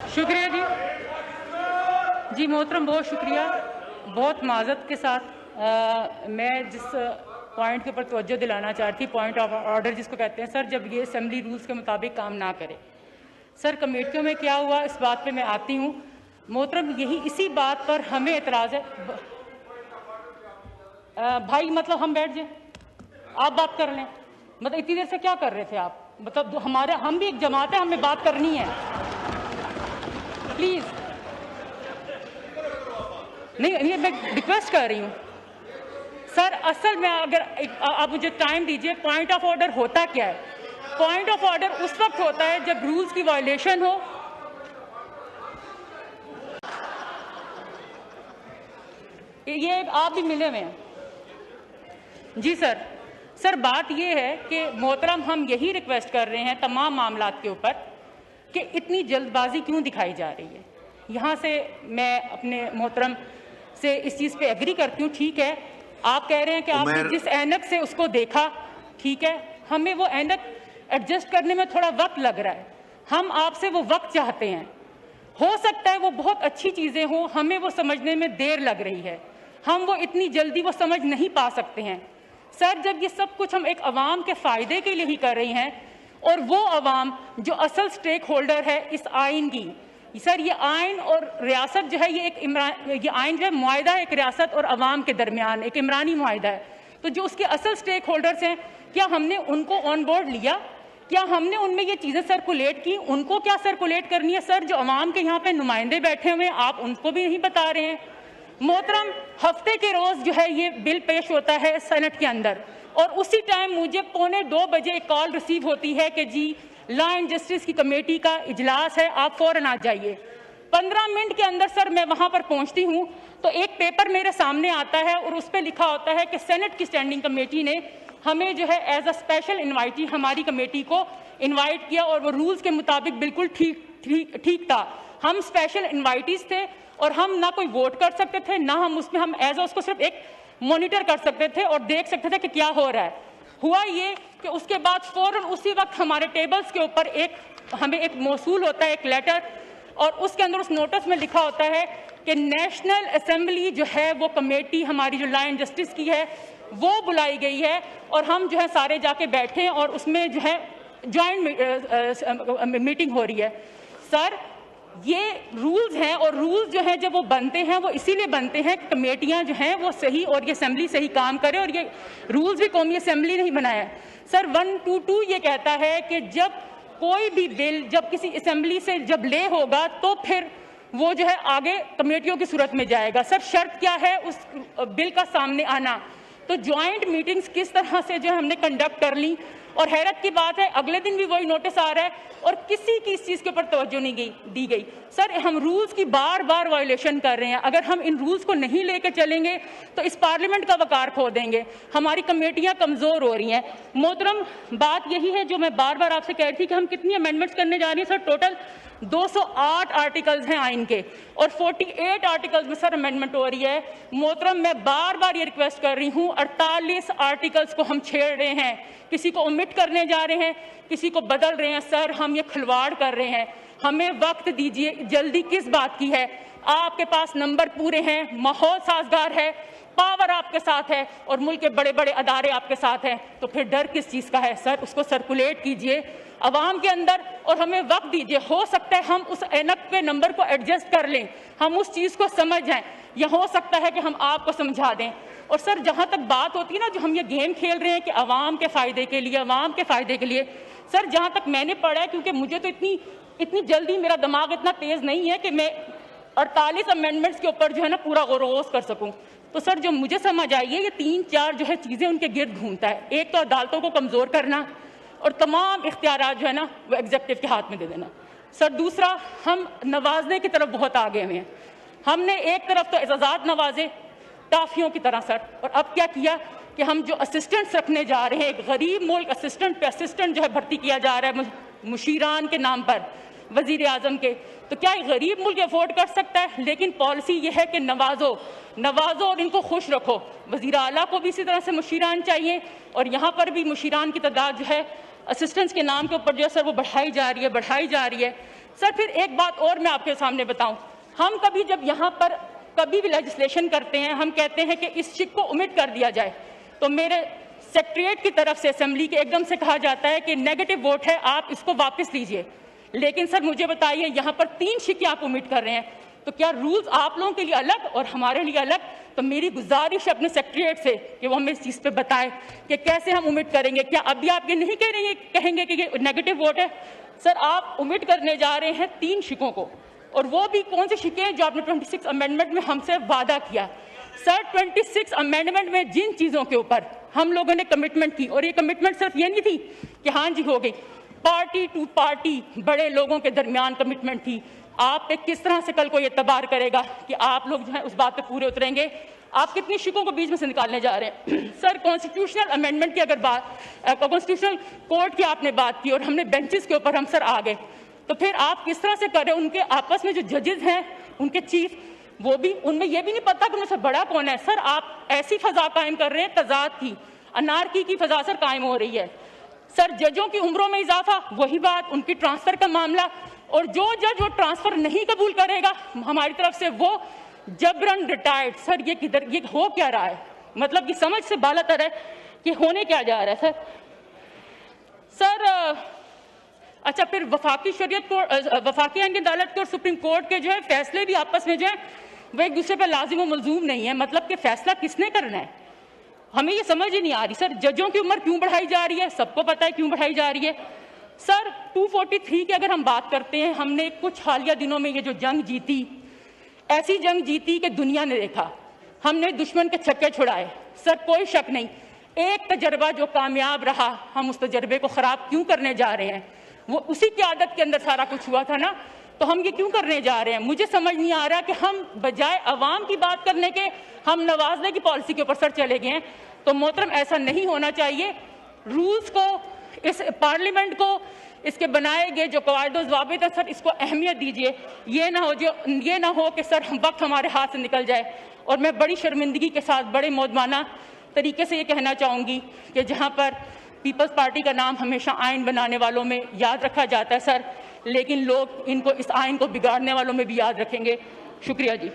शुक्रिया जी मोहतरम, बहुत शुक्रिया। बहुत माजरत के साथ मैं जिस पॉइंट के ऊपर तवज्जो दिलाना चाहती, पॉइंट ऑफ ऑर्डर जिसको कहते हैं सर, जब ये असेंबली रूल्स के मुताबिक काम ना करे। सर कमेटियों में क्या हुआ इस बात पे मैं आती हूँ मोहतरम, यही इसी बात पर हमें एतराज़ है। भाई मतलब हम बैठ जाए, आप बात कर लें। मतलब इतनी देर से क्या कर रहे थे आप? मतलब हमारे हम भी एक जमात है, हमें बात करनी है, प्लीज। नहीं, ये मैं रिक्वेस्ट कर रही हूँ सर। असल में अगर आप मुझे टाइम दीजिए, पॉइंट ऑफ ऑर्डर होता क्या है? पॉइंट ऑफ ऑर्डर उस वक्त होता है जब रूल्स की वायलेशन हो। ये आप भी मिले हुए हैं जी सर। सर बात ये है कि मोहतरम हम यही रिक्वेस्ट कर रहे हैं तमाम मामलात के ऊपर कि इतनी जल्दबाजी क्यों दिखाई जा रही है। यहाँ से मैं अपने मोहतरम से इस चीज़ पे एग्री करती हूँ। ठीक है, आप कह रहे हैं कि आपने जिस ऐनक से उसको देखा, ठीक है, हमें वो ऐनक एडजस्ट करने में थोड़ा वक्त लग रहा है। हम आपसे वो वक्त चाहते हैं। हो सकता है वो बहुत अच्छी चीज़ें हों, हमें वो समझने में देर लग रही है, हम वो इतनी जल्दी वो समझ नहीं पा सकते हैं। सर जब ये सब कुछ हम एक अवाम के फ़ायदे के लिए ही कर रही हैं, और वो अवाम जो असल स्टेक होल्डर है इस आइन की, सर ये आइन और रियासत जो है, ये आइन जो है मुआहिदा है एक रियासत और अवाम के दरमियान, एक इमरानी मुआहिदा है। तो जो उसके असल स्टेक होल्डर्स हैं, क्या हमने उनको ऑन बोर्ड लिया? क्या हमने उनमें ये चीज़ें सर्कुलेट की? उनको क्या सर्कुलेट करनी है? सर जो अवाम के यहाँ पे नुमाइंदे बैठे हुए हैं, आप उनको भी नहीं बता रहे हैं। मोहतरम हफ्ते के रोज़ जो है ये बिल पेश होता है सेनेट के अंदर, और उसी टाइम मुझे 1:45 बजे एक कॉल रिसीव होती है कि जी लॉ एंड जस्टिस की कमेटी का इजलास है, आप फ़ौरन आ जाइए। 15 मिनट के अंदर सर मैं वहाँ पर पहुँचती हूँ तो एक पेपर मेरे सामने आता है और उस पर लिखा होता है कि सेनेट की स्टैंडिंग कमेटी ने हमें जो है एज अ स्पेशल इन्वाइटी हमारी कमेटी को इन्वाइट किया, और वो रूल्स के मुताबिक बिल्कुल ठीक था। हम स्पेशल इन्वाइटीज थे और हम ना कोई वोट कर सकते थे, ना हम उसमें हम एज उसको सिर्फ एक मॉनिटर कर सकते थे और देख सकते थे कि क्या हो रहा है। हुआ ये कि उसके बाद फ़ौरन उसी वक्त हमारे टेबल्स के ऊपर हमें एक मौसूल होता है, एक लेटर, और उसके अंदर उस नोटिस में लिखा होता है कि नेशनल असेंबली जो है वो कमेटी हमारी जो लॉ एंड जस्टिस की है वो बुलाई गई है, और हम जो है सारे जाके बैठे हैं और उसमें जो है जॉइंट मीटिंग हो रही है। सर ये रूल्स हैं, और रूल्स जो हैं जब वो बनते हैं वो इसीलिए बनते हैं कि कमेटियां जो हैं वो सही और ये असेंबली सही काम करे, और ये रूल्स भी कौमी असेंबली नहीं बनाया है। सर 122 ये कहता है कि जब कोई भी बिल जब किसी असेंबली से जब ले होगा तो फिर वो जो है आगे कमेटियों की सूरत में जाएगा। सर शर्त क्या है उस बिल का सामने आना? तो ज्वाइंट मीटिंग्स किस तरह से जो है हमने कंडक्ट कर ली, और हैरत की बात है अगले दिन भी वही नोटिस आ रहा है और किसी की इस चीज़ के ऊपर तवज्जो नहीं दी गई। सर हम रूल्स की बार बार वायलेशन कर रहे हैं। अगर हम इन रूल्स को नहीं लेकर चलेंगे तो इस पार्लियामेंट का वकार खो देंगे, हमारी कमेटियां कमज़ोर हो रही हैं। मोहतरम बात यही है जो मैं बार बार आपसे कह रही थी कि हम कितनी अमेंडमेंट्स करने जा रही हैं। सर टोटल 208 आर्टिकल्स हैं आइन के, और 48 आर्टिकल्स में सर अमेंडमेंट हो रही है। मोहतरम मैं बार बार ये रिक्वेस्ट कर रही हूँ, 48 आर्टिकल्स को हम छेड़ रहे हैं, किसी को ओमिट करने जा रहे हैं, किसी को बदल रहे हैं। सर हम ये खिलवाड़ कर रहे हैं, हमें वक्त दीजिए। जल्दी किस बात की है? आपके पास नंबर पूरे हैं, माहौल साजगार है, पावर आपके साथ है, और मुल्क के बड़े बड़े अदारे आपके साथ हैं, तो फिर डर किस चीज़ का है? सर उसको सर्कुलेट कीजिए अवाम के अंदर और हमें वक्त दीजिए। हो सकता है हम उस ऐनक के नंबर को एडजस्ट कर लें, हम उस चीज़ को समझ जाएं, या हो सकता है कि हम आपको समझा दें। और सर जहाँ तक बात होती है ना, जो हम ये गेम खेल रहे हैं कि अवाम के फ़ायदे के लिए, अवाम के फ़ायदे के लिए, सर जहाँ तक मैंने पढ़ा है, क्योंकि मुझे तो इतनी जल्दी मेरा दिमाग इतना तेज़ नहीं है कि मैं 48 अमेंडमेंट्स के ऊपर जो है ना पूरा गौर कर सकूँ। तो सर जो मुझे समझ आई है, ये 3-4 जो है चीज़ें उनके गिर्द घूमता है। एक तो अदालतों को कमज़ोर करना, और तमाम इख्तियारात जो है ना वो एग्जीक्यूटिव के हाथ में दे देना। सर दूसरा, हम नवाजने की तरफ बहुत आगे हुए हैं। हमने एक तरफ तो एजाज़ात नवाजे टाफियों की तरह सर, और अब क्या किया कि हम जो असिस्टेंट्स रखने जा रहे हैं, एक गरीब मुल्क असिस्टेंट पे असिस्टेंट जो है भर्ती किया जा रहा है मुशीरान के नाम पर वजीर आजम के, तो क्या एक गरीब मुल्क अफोर्ड कर सकता है? लेकिन पॉलिसी ये है कि नवाजो और इनको खुश रखो। वजीर आला को भी इसी तरह से मुशीरान चाहिए, और यहाँ पर भी मुशीरान की तादाद जो है असिस्टेंट्स के नाम के ऊपर जो है सर वो बढ़ाई जा रही है। सर फिर एक बात और मैं आपके सामने बताऊं, हम कभी जब यहाँ पर कभी भी लेजिस्लेशन करते हैं, हम कहते हैं कि इस चिक को ओमिट कर दिया जाए, तो मेरे सेक्रेटरीट की तरफ से असेंबली के एकदम से कहा जाता है कि नेगेटिव वोट है, आप इसको वापस लीजिए। लेकिन सर मुझे बताइए, यहाँ पर 3 शिकें आप ओमिट कर रहे हैं, तो क्या रूल्स आप लोगों के लिए अलग और हमारे लिए अलग? तो मेरी गुजारिश है अपने सेक्रेटरीट से कि वो हमें इस चीज़ पे बताएं कि कैसे हम ओमिट करेंगे। क्या अभी आप ये नहीं कहेंगे कि ये नेगेटिव वोट है? सर आप ओमिट करने जा रहे हैं 3 शिकों को, और वो भी कौन से शिकें हैं जो आपने 26 अमेंडमेंट में हमसे वादा किया। सर 26 अमेंडमेंट में जिन चीज़ों के ऊपर हम लोगों ने कमिटमेंट की, और ये कमिटमेंट सिर्फ ये नहीं थी कि हाँ जी हो गई, पार्टी टू पार्टी बड़े लोगों के दरमियान कमिटमेंट थी। आप पे किस तरह से कल को ये तबार करेगा कि आप लोग जो है उस बात पे पूरे उतरेंगे? आप कितनी शिकों को बीच में से निकालने जा रहे हैं? सर कॉन्स्टिट्यूशनल अमेंडमेंट की अगर बात, कॉन्स्टिट्यूशनल कोर्ट की आपने बात की और हमने बेंचेस के ऊपर हम सर आ गए, तो फिर आप किस तरह से कर रहे हैं? उनके आपस में जो जजेस हैं, उनके चीफ, वो भी, उनमें ये भी नहीं पता कि उनसे बड़ा कौन है। सर आप ऐसी फजा कायम कर रहे हैं, तजाद की, अनारकी की फजा सर कायम हो रही है। सर जजों की उम्रों में इजाफा, वही बात, उनकी ट्रांसफर का मामला, और जो जज वो ट्रांसफर नहीं कबूल करेगा हमारी तरफ से वो जबरन रिटायर्ड। सर ये किधर, ये हो क्या रहा है? मतलब कि समझ से बालातर है कि होने क्या जा रहा है सर। अच्छा, फिर वफाकी शरीयत कोर्ट, वफाकी आईन की अदालत के और सुप्रीम कोर्ट के जो है फैसले भी आपस में जो है वो एक दूसरे पर लाजिम और मलजूम नहीं है। मतलब कि फैसला किसने करना है, हमें ये समझ ही नहीं आ रही। सर जजों की उम्र क्यों बढ़ाई जा रही है? सबको पता है क्यों बढ़ाई जा रही है। सर 243 की अगर हम बात करते हैं, हमने कुछ हालिया दिनों में ये जो जंग जीती, ऐसी जंग जीती कि दुनिया ने देखा, हमने दुश्मन के छक्के छुड़ाए। सर कोई शक नहीं, एक तजर्बा जो कामयाब रहा, हम उस तजर्बे को ख़राब क्यों करने जा रहे हैं? वो उसी की आदत के अंदर सारा कुछ हुआ था ना, तो हम ये क्यों करने जा रहे हैं? मुझे समझ नहीं आ रहा कि हम बजाय अवाम की बात करने के हम नवाजने की पॉलिसी के ऊपर सर चले गए हैं। तो मोहतरम ऐसा नहीं होना चाहिए। रूल्स को, इस पार्लियामेंट को, इसके बनाए गए जो कवायद ज़वाबित है सर, इसको अहमियत दीजिए। ये ना हो कि सर वक्त हमारे हाथ से निकल जाए। और मैं बड़ी शर्मिंदगी के साथ, बड़े मौदमाना तरीके से ये कहना चाहूँगी कि जहाँ पर पीपल्स पार्टी का नाम हमेशा आइन बनाने वालों में याद रखा जाता है सर, लेकिन लोग इनको, इस आइन को बिगाड़ने वालों में भी याद रखेंगे। शुक्रिया जी।